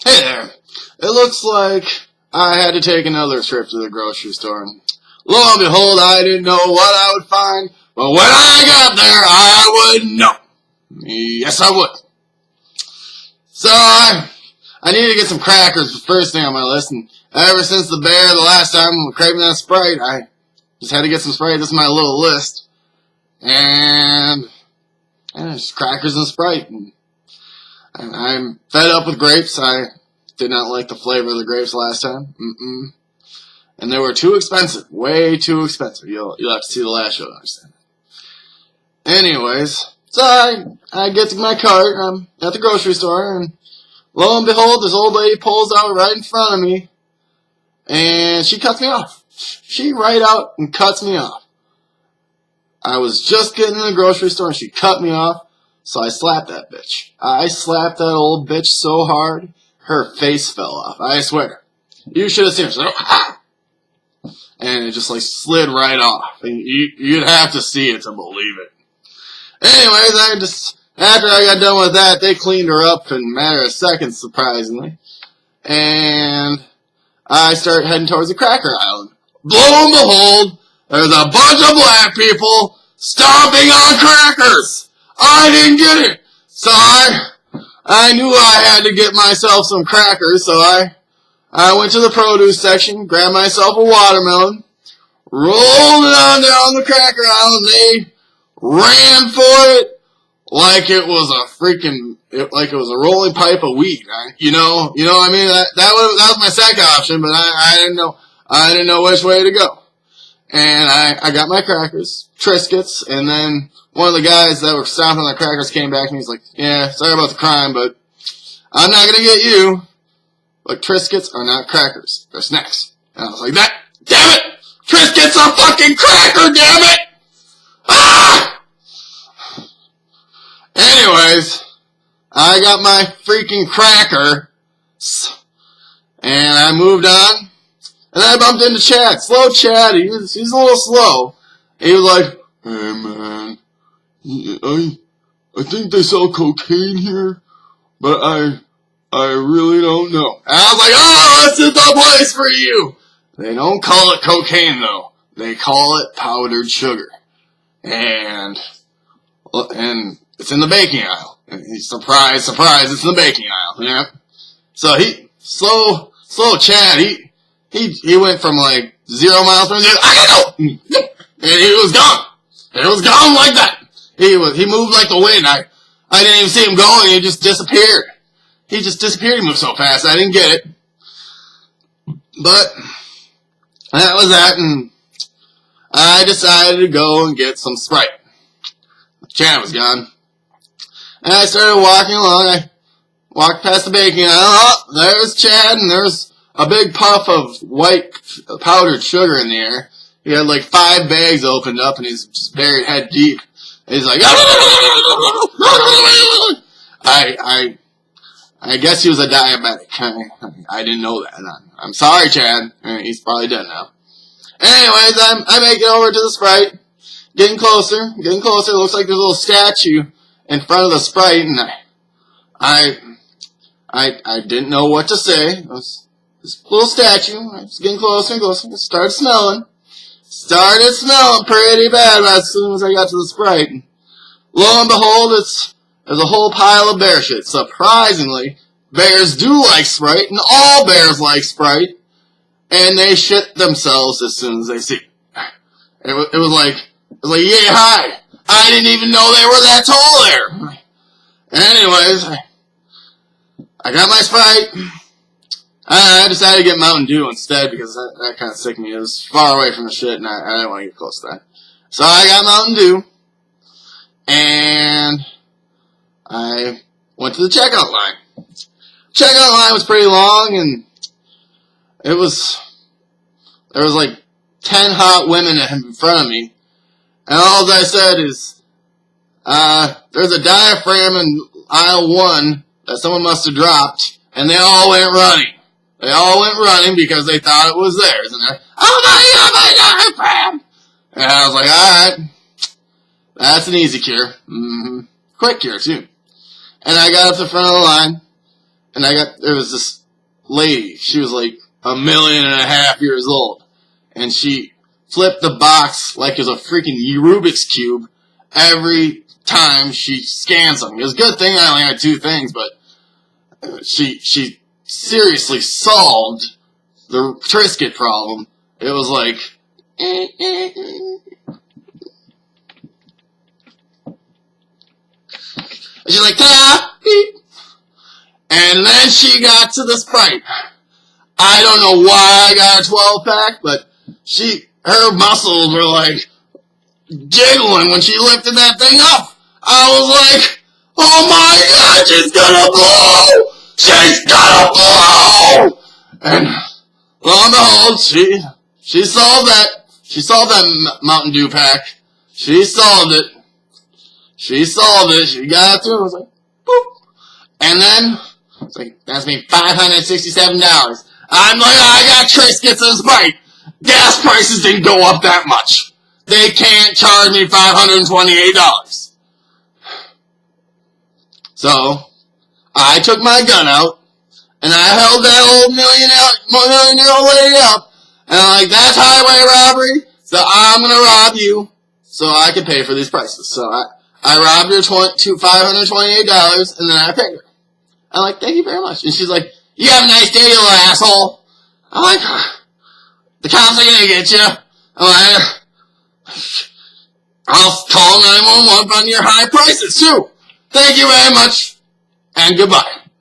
Hey there. It looks like I had to take another trip to the grocery store. And lo and behold, I didn't know what I would find, but when I got there, I would know. Yes, I would. So I needed to get some crackers, the first thing on my list, and ever since the bear the last time craving that Sprite, I just had to get some Sprite. This is my little list. And just crackers and Sprite. And I'm fed up with grapes. I did not like the flavor of the grapes last time. And they were too expensive. Way too expensive. You'll have to see the last show to understand. Anyways, so I get to my cart. I'm at the grocery store, and lo and behold, this old lady pulls out right in front of me, and she cuts me off. She right out and cuts me off. I was just getting in the grocery store, and she cut me off, so I slapped that bitch. I slapped that old bitch so hard, her face fell off. I swear. You should have seen her. So, and it just slid right off. And you'd have to see it to believe it. Anyways, after I got done with that, they cleaned her up in a matter of seconds, surprisingly. And I start heading towards the cracker island. Lo and behold, there's a bunch of black people stomping on crackers. I didn't get it. So I knew I had to get myself some crackers, so I went to the produce section, grabbed myself a watermelon, rolled it on down the cracker island. They ran for it like it was like it was a rolling pipe of wheat. You know what I mean? That was my second option, but I didn't know which way to go. And I got my crackers, Triscuits, and then one of the guys that were stomping on the crackers came back and he's like, yeah, sorry about the crime, but I'm not gonna get you. But Triscuits are not crackers. They're snacks. And I was like, damn it! Triscuits are fucking cracker, damn it! Ah! Anyways, I got my freaking cracker, and I moved on. And I bumped into Chad. Slow Chad. He's a little slow. He was like, hey man, I think they sell cocaine here, but I really don't know. And I was like, oh, this is the place for you. They don't call it cocaine though. They call it powdered sugar. And it's in the baking aisle. And surprise, surprise, it's in the baking aisle. Yeah. So slow Chad, he went from 0 miles per hour, I gotta go! And he was gone. It was gone like that. He moved like the wind. I didn't even see him going, he just disappeared. He just disappeared, he moved so fast, I didn't get it. But, that was that, and I decided to go and get some Sprite. Chad was gone. And I started walking along, I walked past the baking aisle, oh, there's Chad, and there's a big puff of white powdered sugar in the air. He had 5 bags opened up, and he's just buried head deep. And he's like, I guess he was a diabetic. I didn't know that. I'm sorry, Chad. He's probably dead now. Anyways, I make it over to the Sprite. Getting closer. It looks like there's a little statue in front of the Sprite, and I didn't know what to say. It was this little statue. I was getting closer and closer. It started smelling pretty bad as soon as I got to the Sprite. Lo and behold, there's a whole pile of bear shit. Surprisingly, bears do like Sprite, and all bears like Sprite, and they shit themselves as soon as they see it. It was like, yeah, hi. I didn't even know they were that tall there. Anyways, I got my Sprite. I decided to get Mountain Dew instead because that kind of sickened me. It was far away from the shit, and I didn't want to get close to that. So I got Mountain Dew, and I went to the checkout line. Checkout line was pretty long, and there was 10 hot women in front of me, and all I said is, there's a diaphragm in aisle 1 that someone must have dropped, and they all went running. They all went running because they thought it was theirs. And they're, oh my diaphragm! And I was like, alright. That's an easy cure. Quick cure, too. And I got up to the front of the line. and there was this lady. She was like 1.5 million years old, and she flipped the box like it was a freaking Rubik's Cube every time she scanned something. It was a good thing I only had 2 things, but she seriously solved the Triscuit problem. It was like, she's like, ta beep. And then she got to the Sprite. I don't know why I got a 12-pack, but her muscles were like jiggling when she lifted that thing up. I was like, oh my God, she's gonna blow! She's gonna blow! And lo and behold, she solved that. She solved that Mountain Dew pack. She solved it. She solved it. She got it through. I was like, boop. And then, it's like, that's me $567. I'm like, I got Triscuits and Sprite. Gas prices didn't go up that much. They can't charge me $528. So, I took my gun out, and I held that old million-year-old lady up, and I'm like, that's highway robbery, so I'm gonna rob you, so I can pay for these prices. So I robbed her $528, and then I paid her. I'm like, thank you very much. And she's like, you have a nice day, you little asshole. I'm like, the cops are gonna get you. I'm like, I'll call 911 on your high prices too. Thank you very much, and goodbye.